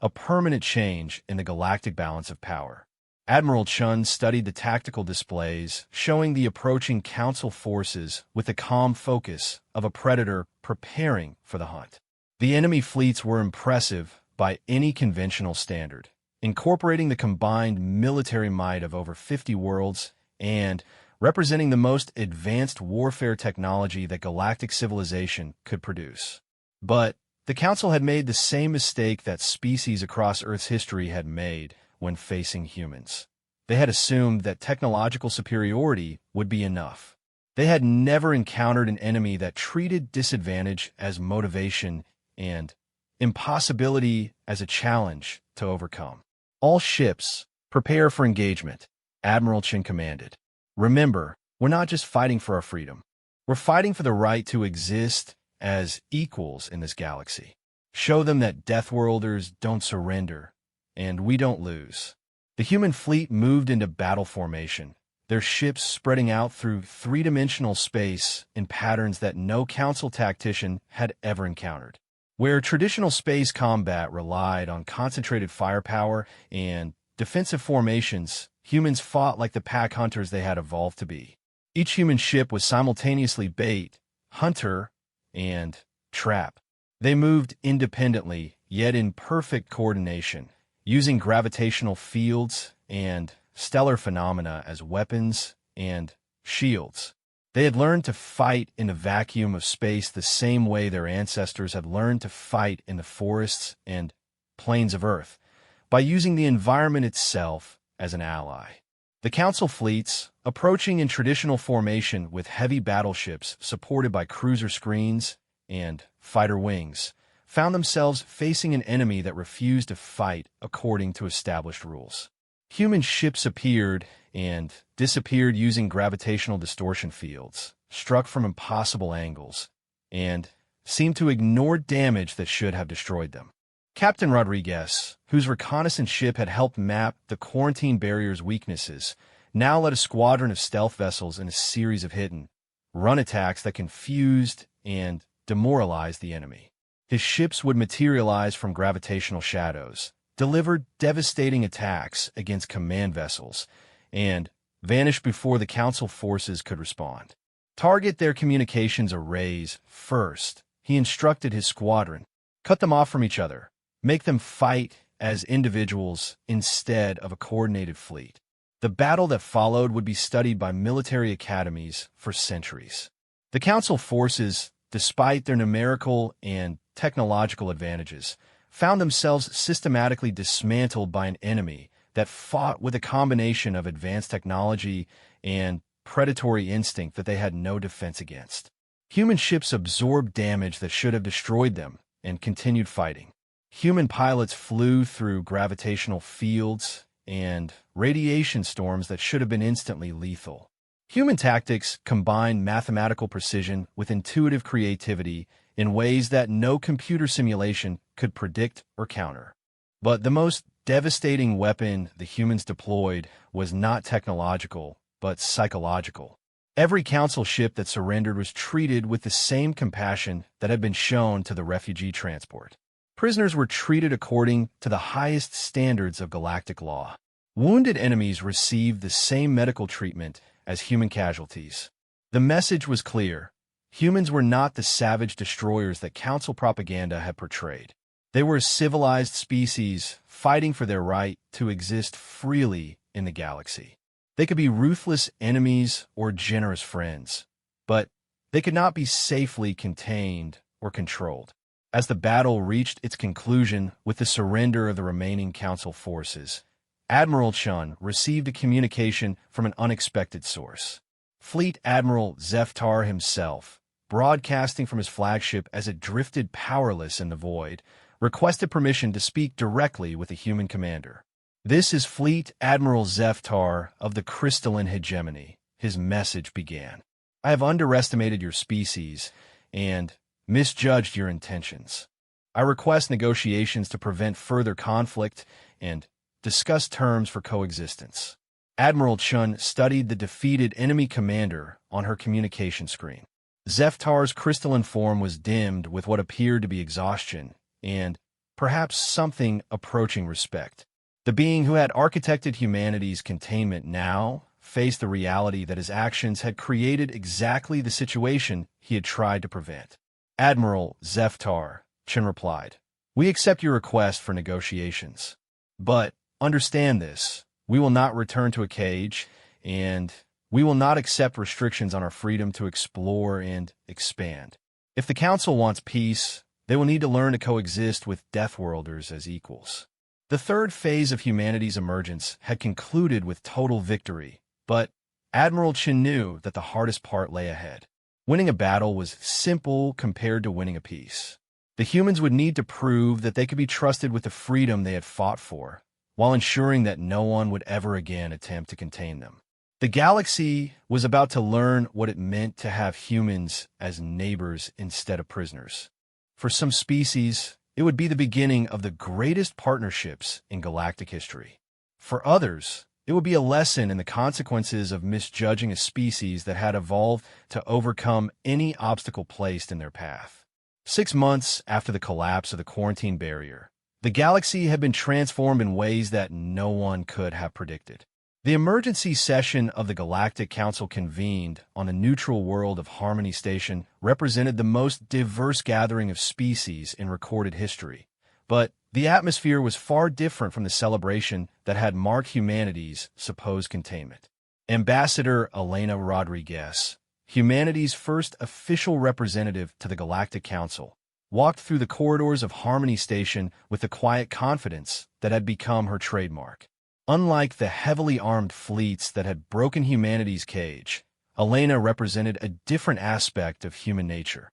a permanent change in the galactic balance of power. Admiral Chun studied the tactical displays, showing the approaching Council forces with the calm focus of a predator preparing for the hunt. The enemy fleets were impressive by any conventional standard, incorporating the combined military might of over 50 worlds and representing the most advanced warfare technology that galactic civilization could produce. But the Council had made the same mistake that species across Earth's history had made when facing humans. They had assumed that technological superiority would be enough. They had never encountered an enemy that treated disadvantage as motivation and impossibility as a challenge to overcome. "All ships, prepare for engagement," Admiral Chin commanded. "Remember, we're not just fighting for our freedom. We're fighting for the right to exist as equals in this galaxy. Show them that Deathworlders don't surrender, and we don't lose." The human fleet moved into battle formation, their ships spreading out through 3-dimensional space in patterns that no Council tactician had ever encountered. Where traditional space combat relied on concentrated firepower and defensive formations, humans fought like the pack hunters they had evolved to be. Each human ship was simultaneously bait, hunter, and trap. They moved independently, yet in perfect coordination, using gravitational fields and stellar phenomena as weapons and shields. They had learned to fight in the vacuum of space the same way their ancestors had learned to fight in the forests and plains of Earth, by using the environment itself as an ally. The Council fleets, approaching in traditional formation with heavy battleships supported by cruiser screens and fighter wings, found themselves facing an enemy that refused to fight according to established rules. Human ships appeared and disappeared using gravitational distortion fields, struck from impossible angles, and seemed to ignore damage that should have destroyed them. Captain Rodriguez, whose reconnaissance ship had helped map the quarantine barrier's weaknesses, now led a squadron of stealth vessels in a series of hit-and-run attacks that confused and demoralized the enemy. His ships would materialize from gravitational shadows, deliver devastating attacks against command vessels, and vanish before the Council forces could respond. Target their communications arrays first, he instructed his squadron. Cut them off from each other. Make them fight as individuals instead of a coordinated fleet. The battle that followed would be studied by military academies for centuries. The Council forces, despite their numerical and technological advantages, found themselves systematically dismantled by an enemy that fought with a combination of advanced technology and predatory instinct that they had no defense against. Human ships absorbed damage that should have destroyed them and continued fighting. Human pilots flew through gravitational fields and radiation storms that should have been instantly lethal. Human tactics combined mathematical precision with intuitive creativity in ways that no computer simulation could predict or counter. But the most devastating weapon the humans deployed was not technological, but psychological. Every Council ship that surrendered was treated with the same compassion that had been shown to the refugee transport. Prisoners were treated according to the highest standards of galactic law. Wounded enemies received the same medical treatment as human casualties. The message was clear. Humans were not the savage destroyers that Council propaganda had portrayed. They were a civilized species fighting for their right to exist freely in the galaxy. They could be ruthless enemies or generous friends, but they could not be safely contained or controlled. As the battle reached its conclusion with the surrender of the remaining Council forces, Admiral Chun received a communication from an unexpected source. Fleet Admiral Zeftar himself, broadcasting from his flagship as it drifted powerless in the void, requested permission to speak directly with a human commander. "This is Fleet Admiral Zeftar of the Crystalline Hegemony," his message began. "I have underestimated your species and misjudged your intentions. I request negotiations to prevent further conflict and discuss terms for coexistence." Admiral Chun studied the defeated enemy commander on her communication screen. Zeftar's crystalline form was dimmed with what appeared to be exhaustion and perhaps something approaching respect. The being who had architected humanity's containment now faced the reality that his actions had created exactly the situation he had tried to prevent. "Admiral Zeftar," Chun replied, "we accept your request for negotiations. But understand this, we will not return to a cage, and we will not accept restrictions on our freedom to explore and expand. If the Council wants peace, they will need to learn to coexist with Deathworlders as equals." The third phase of humanity's emergence had concluded with total victory, but Admiral Chun knew that the hardest part lay ahead. Winning a battle was simple compared to winning a peace. The humans would need to prove that they could be trusted with the freedom they had fought for, while ensuring that no one would ever again attempt to contain them. The galaxy was about to learn what it meant to have humans as neighbors instead of prisoners. For some species, it would be the beginning of the greatest partnerships in galactic history. For others, it would be a lesson in the consequences of misjudging a species that had evolved to overcome any obstacle placed in their path. 6 months after the collapse of the quarantine barrier, the galaxy had been transformed in ways that no one could have predicted. The emergency session of the Galactic Council convened on the neutral world of Harmony Station represented the most diverse gathering of species in recorded history. But the atmosphere was far different from the celebration that had marked humanity's supposed containment. Ambassador Elena Rodriguez, humanity's first official representative to the Galactic Council, walked through the corridors of Harmony Station with the quiet confidence that had become her trademark. Unlike the heavily armed fleets that had broken humanity's cage, Elena represented a different aspect of human nature,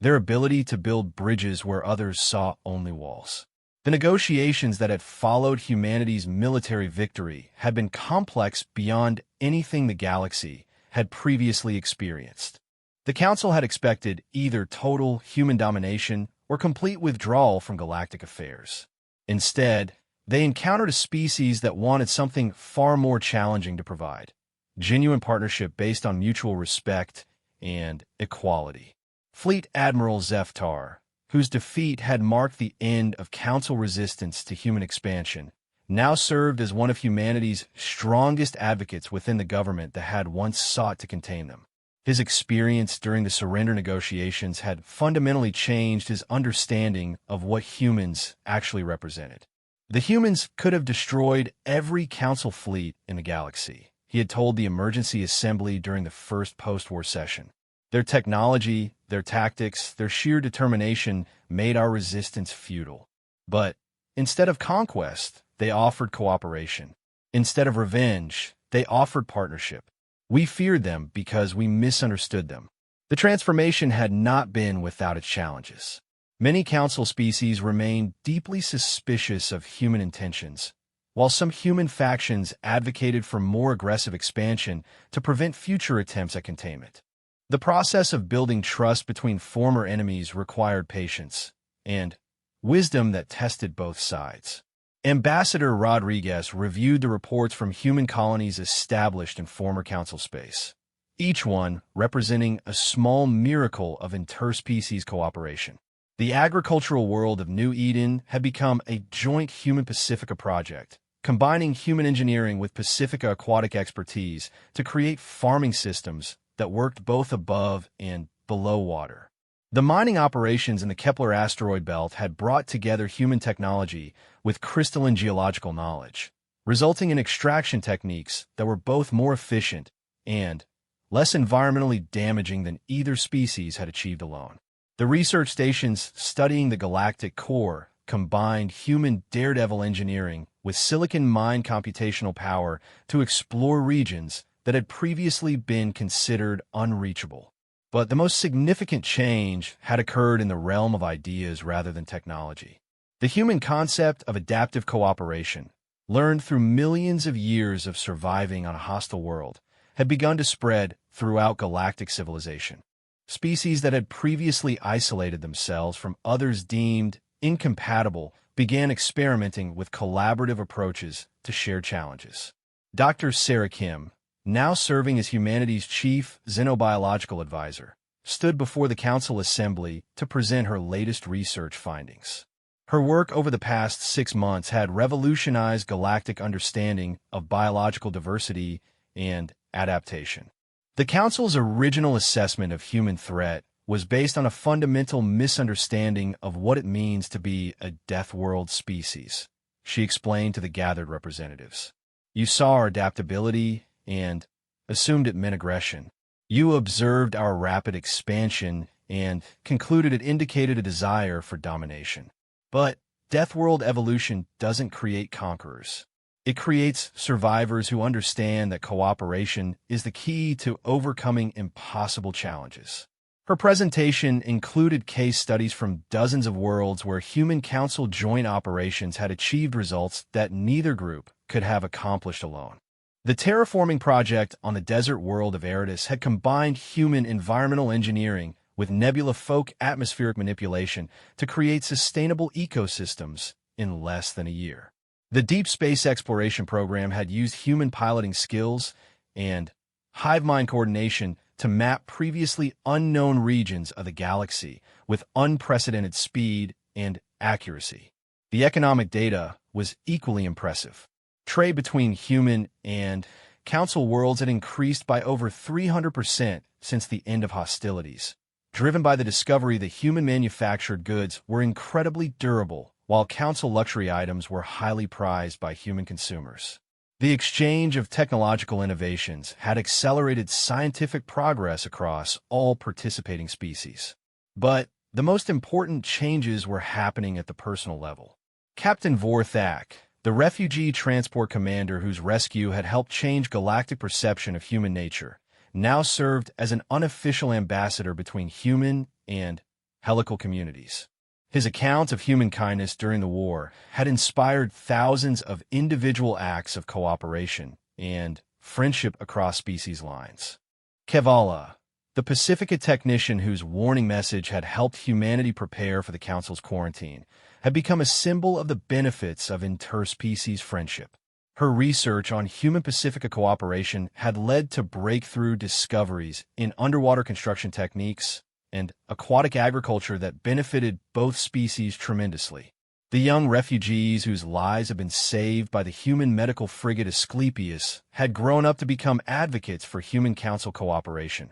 their ability to build bridges where others saw only walls. The negotiations that had followed humanity's military victory had been complex beyond anything the galaxy had previously experienced. The Council had expected either total human domination or complete withdrawal from galactic affairs. Instead, they encountered a species that wanted something far more challenging to provide: genuine partnership based on mutual respect and equality. Fleet Admiral Zeftar, whose defeat had marked the end of Council resistance to human expansion, now served as one of humanity's strongest advocates within the government that had once sought to contain them. His experience during the surrender negotiations had fundamentally changed his understanding of what humans actually represented. The humans could have destroyed every Council fleet in the galaxy, he had told the emergency assembly during the first post-war session. Their technology, their tactics, their sheer determination made our resistance futile. But instead of conquest, they offered cooperation. Instead of revenge, they offered partnership. We feared them because we misunderstood them. The transformation had not been without its challenges. Many Council species remained deeply suspicious of human intentions, while some human factions advocated for more aggressive expansion to prevent future attempts at containment. The process of building trust between former enemies required patience and wisdom that tested both sides. Ambassador Rodriguez reviewed the reports from human colonies established in former Council space, each one representing a small miracle of interspecies cooperation. The agricultural world of New Eden had become a joint Human-Pacifica project, combining human engineering with Pacifica aquatic expertise to create farming systems that worked both above and below water. The mining operations in the Kepler asteroid belt had brought together human technology with crystalline geological knowledge, resulting in extraction techniques that were both more efficient and less environmentally damaging than either species had achieved alone. The research stations studying the galactic core combined human daredevil engineering with silicon mine computational power to explore regions that had previously been considered unreachable. But the most significant change had occurred in the realm of ideas rather than technology. The human concept of adaptive cooperation, learned through millions of years of surviving on a hostile world, had begun to spread throughout galactic civilization. Species that had previously isolated themselves from others deemed incompatible began experimenting with collaborative approaches to shared challenges. Dr. Sarah Kim, now serving as humanity's chief xenobiological advisor, stood before the Council Assembly to present her latest research findings. Her work over the past 6 months had revolutionized galactic understanding of biological diversity and adaptation. The Council's original assessment of human threat was based on a fundamental misunderstanding of what it means to be a Deathworld species, she explained to the gathered representatives. You saw our adaptability and assumed it meant aggression. You observed our rapid expansion and concluded it indicated a desire for domination. But Deathworld evolution doesn't create conquerors. It creates survivors who understand that cooperation is the key to overcoming impossible challenges. Her presentation included case studies from dozens of worlds where Human Council joint operations had achieved results that neither group could have accomplished alone. The terraforming project on the desert world of Eridus had combined human environmental engineering with nebula folk atmospheric manipulation to create sustainable ecosystems in less than a year. The deep space exploration program had used human piloting skills and hive mind coordination to map previously unknown regions of the galaxy with unprecedented speed and accuracy. The economic data was equally impressive. Trade between human and Council worlds had increased by over 300% since the end of hostilities, driven by the discovery that human-manufactured goods were incredibly durable, while Council luxury items were highly prized by human consumers. The exchange of technological innovations had accelerated scientific progress across all participating species. But the most important changes were happening at the personal level. Captain Vorthak, the refugee transport commander whose rescue had helped change galactic perception of human nature, now served as an unofficial ambassador between human and helical communities. His account of human kindness during the war had inspired thousands of individual acts of cooperation and friendship across species lines. Kevala, the Pacifica technician whose warning message had helped humanity prepare for the Council's quarantine, had become a symbol of the benefits of interspecies friendship. Her research on human Pacifica cooperation had led to breakthrough discoveries in underwater construction techniques and aquatic agriculture that benefited both species tremendously. The young refugees whose lives had been saved by the human medical frigate Asclepius had grown up to become advocates for human council cooperation,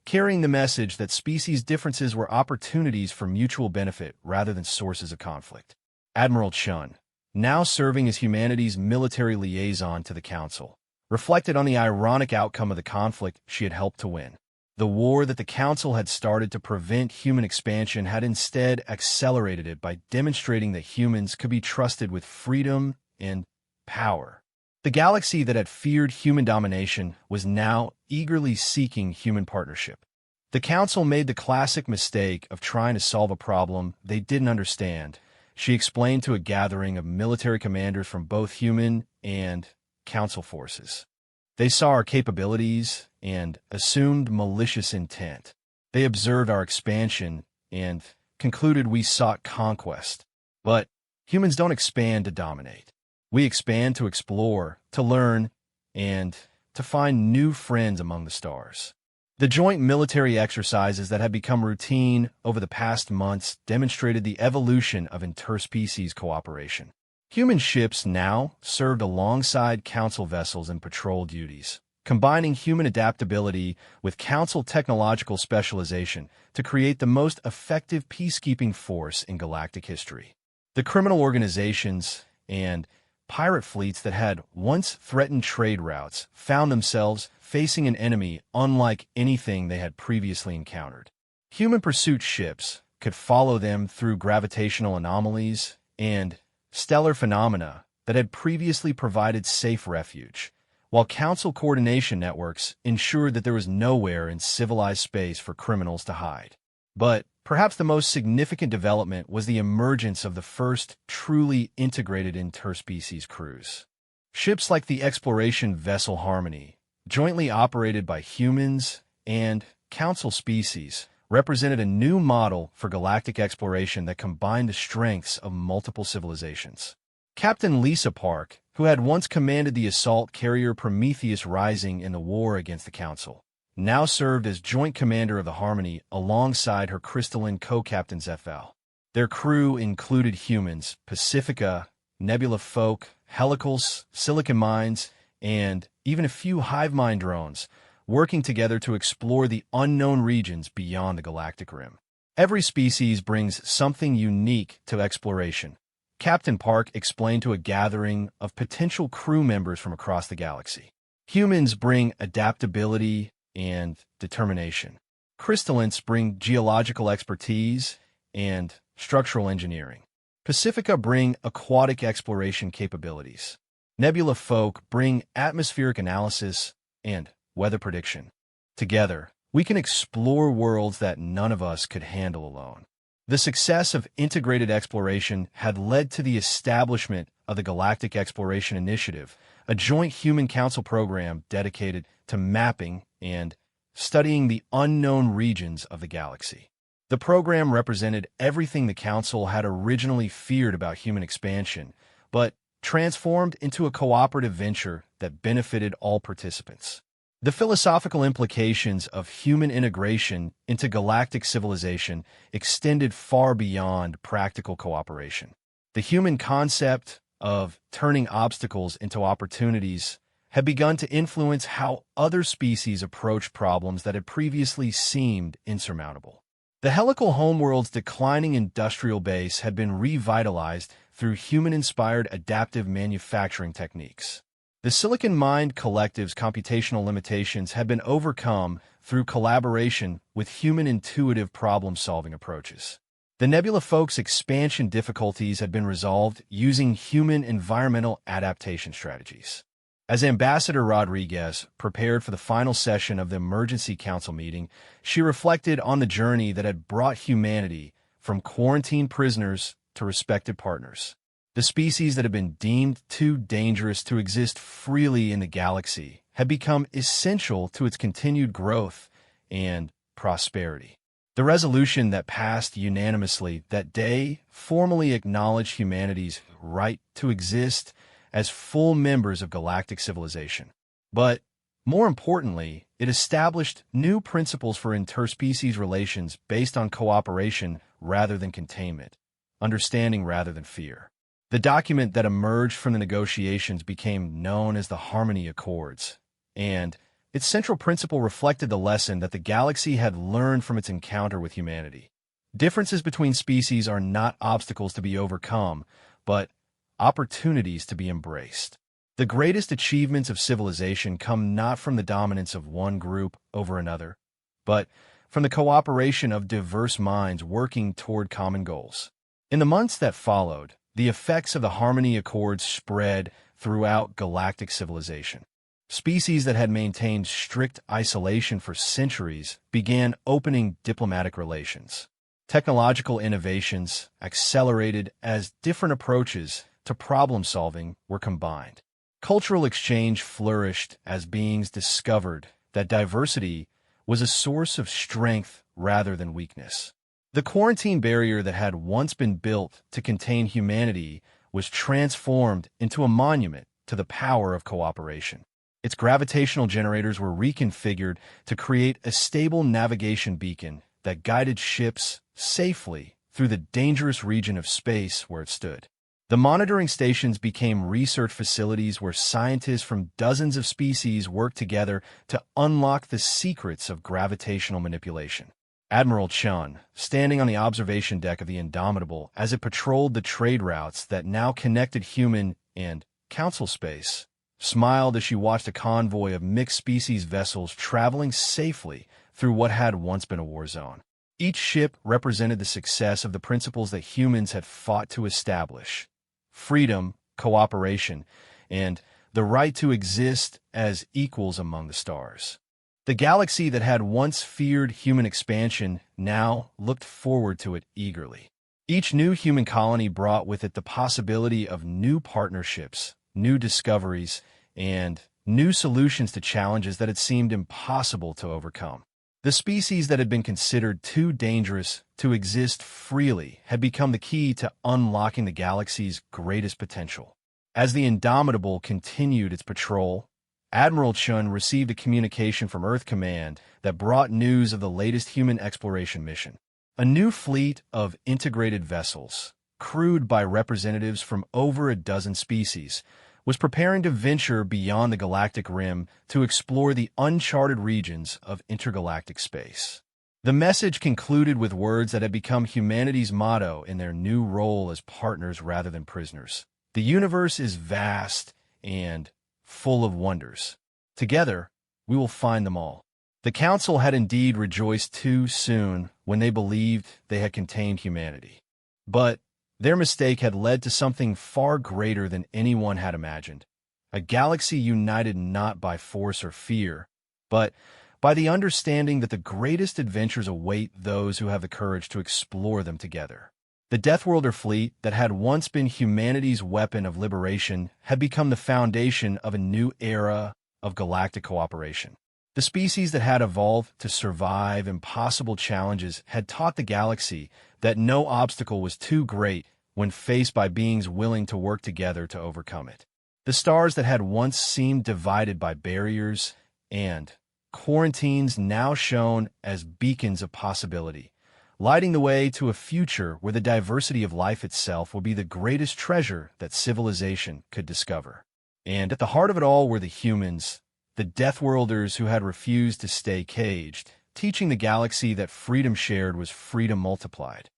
carrying the message that species differences were opportunities for mutual benefit rather than sources of conflict. Admiral Chun, now serving as humanity's military liaison to the Council, reflected on the ironic outcome of the conflict she had helped to win. The war that the Council had started to prevent human expansion had instead accelerated it by demonstrating that humans could be trusted with freedom and power. The galaxy that had feared human domination was now eagerly seeking human partnership. The Council made the classic mistake of trying to solve a problem they didn't understand. She explained to a gathering of military commanders from both human and Council forces. They saw our capabilities and assumed malicious intent. They observed our expansion and concluded we sought conquest. But humans don't expand to dominate. We expand to explore, to learn, and to find new friends among the stars. The joint military exercises that had become routine over the past months demonstrated the evolution of interspecies cooperation. Human ships now served alongside Council vessels in patrol duties, combining human adaptability with Council technological specialization to create the most effective peacekeeping force in galactic history. The criminal organizations and pirate fleets that had once threatened trade routes found themselves facing an enemy unlike anything they had previously encountered. Human pursuit ships could follow them through gravitational anomalies and stellar phenomena that had previously provided safe refuge, while Council coordination networks ensured that there was nowhere in civilized space for criminals to hide. But perhaps the most significant development was the emergence of the first truly integrated interspecies crews. Ships like the exploration vessel Harmony, jointly operated by humans and Council species, represented a new model for galactic exploration that combined the strengths of multiple civilizations. Captain Lisa Park, who had once commanded the assault carrier Prometheus Rising in the war against the Council, now served as joint commander of the Harmony alongside her crystalline co-captain Zephyl. Their crew included humans, Pacifica, Nebula folk, helicals, silicon mines, and even a few hive mind drones, working together to explore the unknown regions beyond the galactic rim. Every species brings something unique to exploration, Captain Park explained to a gathering of potential crew members from across the galaxy. Humans bring adaptability and determination. Crystallants bring geological expertise and structural engineering. Pacifica bring aquatic exploration capabilities. Nebula folk bring atmospheric analysis and weather prediction. Together, we can explore worlds that none of us could handle alone. The success of integrated exploration had led to the establishment of the Galactic Exploration Initiative, a joint human council program dedicated to mapping and studying the unknown regions of the galaxy. The program represented everything the Council had originally feared about human expansion, but transformed into a cooperative venture that benefited all participants. The philosophical implications of human integration into galactic civilization extended far beyond practical cooperation. The human concept of turning obstacles into opportunities had begun to influence how other species approached problems that had previously seemed insurmountable. The helical homeworld's declining industrial base had been revitalized through human-inspired adaptive manufacturing techniques. The Silicon Mind Collective's computational limitations had been overcome through collaboration with human intuitive problem-solving approaches. The Nebula folks' expansion difficulties had been resolved using human environmental adaptation strategies. As Ambassador Rodriguez prepared for the final session of the Emergency Council meeting, she reflected on the journey that had brought humanity from quarantined prisoners to respected partners. The species that had been deemed too dangerous to exist freely in the galaxy had become essential to its continued growth and prosperity. The resolution that passed unanimously that day formally acknowledged humanity's right to exist as full members of galactic civilization. But, more importantly, it established new principles for interspecies relations based on cooperation rather than containment, understanding rather than fear. The document that emerged from the negotiations became known as the Harmony Accords, and its central principle reflected the lesson that the galaxy had learned from its encounter with humanity. Differences between species are not obstacles to be overcome, but opportunities to be embraced. The greatest achievements of civilization come not from the dominance of one group over another, but from the cooperation of diverse minds working toward common goals. In the months that followed, the effects of the Harmony Accords spread throughout galactic civilization. Species that had maintained strict isolation for centuries began opening diplomatic relations. Technological innovations accelerated as different approaches to problem-solving were combined. Cultural exchange flourished as beings discovered that diversity was a source of strength rather than weakness. The quarantine barrier that had once been built to contain humanity was transformed into a monument to the power of cooperation. Its gravitational generators were reconfigured to create a stable navigation beacon that guided ships safely through the dangerous region of space where it stood. The monitoring stations became research facilities where scientists from dozens of species worked together to unlock the secrets of gravitational manipulation. Admiral Chun, standing on the observation deck of the Indomitable as it patrolled the trade routes that now connected human and council space, smiled as she watched a convoy of mixed-species vessels traveling safely through what had once been a war zone. Each ship represented the success of the principles that humans had fought to establish: freedom, cooperation, and the right to exist as equals among the stars. The galaxy that had once feared human expansion now looked forward to it eagerly. Each new human colony brought with it the possibility of new partnerships, new discoveries, and new solutions to challenges that had seemed impossible to overcome. The species that had been considered too dangerous to exist freely had become the key to unlocking the galaxy's greatest potential. As the Indomitable continued its patrol, Admiral Chun received a communication from Earth Command that brought news of the latest human exploration mission. A new fleet of integrated vessels, crewed by representatives from over a dozen species, was preparing to venture beyond the galactic rim to explore the uncharted regions of intergalactic space. The message concluded with words that had become humanity's motto in their new role as partners rather than prisoners. The universe is vast and full of wonders. Together, we will find them all. The Council had indeed rejoiced too soon when they believed they had contained humanity. But their mistake had led to something far greater than anyone had imagined. A galaxy united not by force or fear, but by the understanding that the greatest adventures await those who have the courage to explore them together. The Deathworlder fleet that had once been humanity's weapon of liberation had become the foundation of a new era of galactic cooperation. The species that had evolved to survive impossible challenges had taught the galaxy that no obstacle was too great when faced by beings willing to work together to overcome it. The stars that had once seemed divided by barriers and quarantines now shone as beacons of possibility, lighting the way to a future where the diversity of life itself will be the greatest treasure that civilization could discover. And at the heart of it all were the humans, the Deathworlders who had refused to stay caged, teaching the galaxy that freedom shared was freedom multiplied.